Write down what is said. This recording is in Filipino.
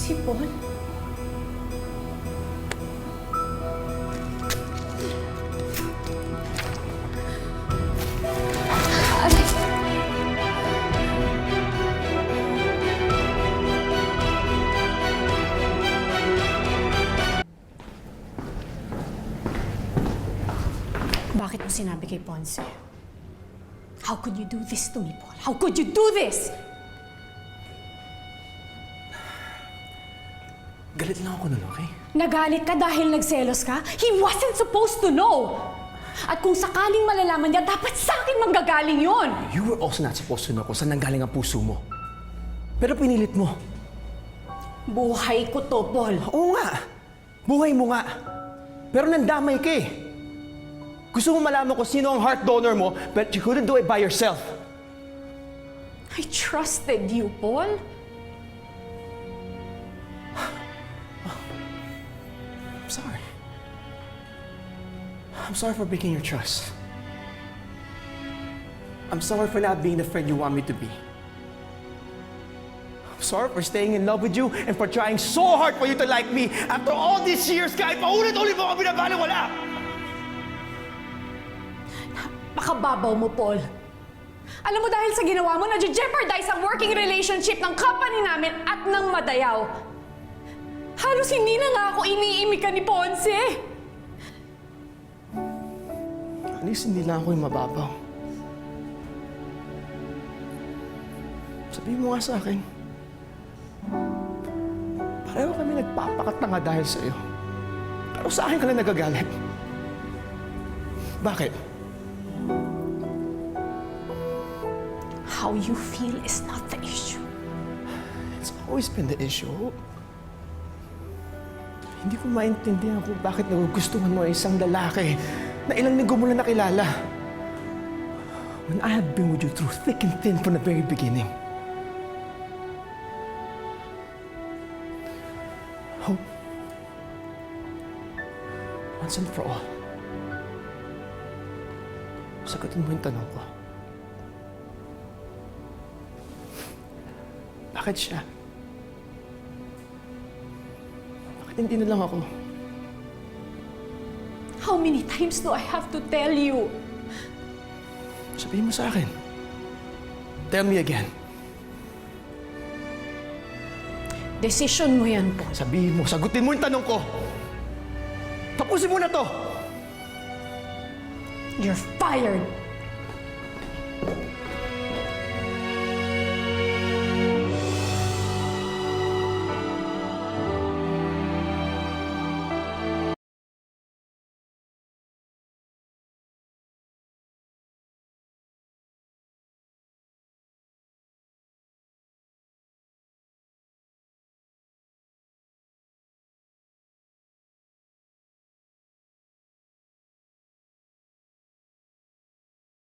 Si Paul? Bakit mo sinabi kay Ponce? How could you do this to me, Paul? How could you do this? Galit lang ako nun, okay? Nagalit ka dahil nagselos ka? He wasn't supposed to know! At kung sakaling malalaman niya, dapat sa akin manggagaling yon. You were also not supposed to know kung saan nanggaling ang puso mo. Pero pinilit mo. Buhay ko to, Paul. Oo nga. Buhay mo nga. Pero nandamay ka eh. Gusto mo malaman kung sino ang heart donor mo, but you couldn't do it by yourself. I trusted you, Paul. I'm sorry. I'm sorry for breaking your trust. I'm sorry for not being the friend you want me to be. I'm sorry for staying in love with you and for trying so hard for you to like me. After all these years, kahit paulit-ulit mo kami wala. Makababaw mo, Paul. Alam mo, dahil sa ginawa mo, na-jeopardize ang working relationship ng company namin at ng Madayaw. Halos hindi na nga ako iniimikan ni Ponce. At least hindi lang ako yung mababaw. Sabihin mo nga sa akin, pareho kami nagpapakatanga dahil sa'yo. Pero sa akin ka lang nagagalit. Bakit? How you feel is not the issue. It's always been the issue. Hindi ko maintindihan kung bakit nagugustuhan mo isang lalaki na ilang linggo mo lang nakilala. When I have been with you through thick and thin from the very beginning. Hope, once and for all, sagutin mo yung tanong ko. Bakit siya? Bakit hindi na lang ako? How many times do I have to tell you? Sabihin mo sa akin. Tell me again. Desisyon mo yan, Paul. Sabihin mo, sagutin mo yung tanong ko. Tapusin mo na to! You're fired.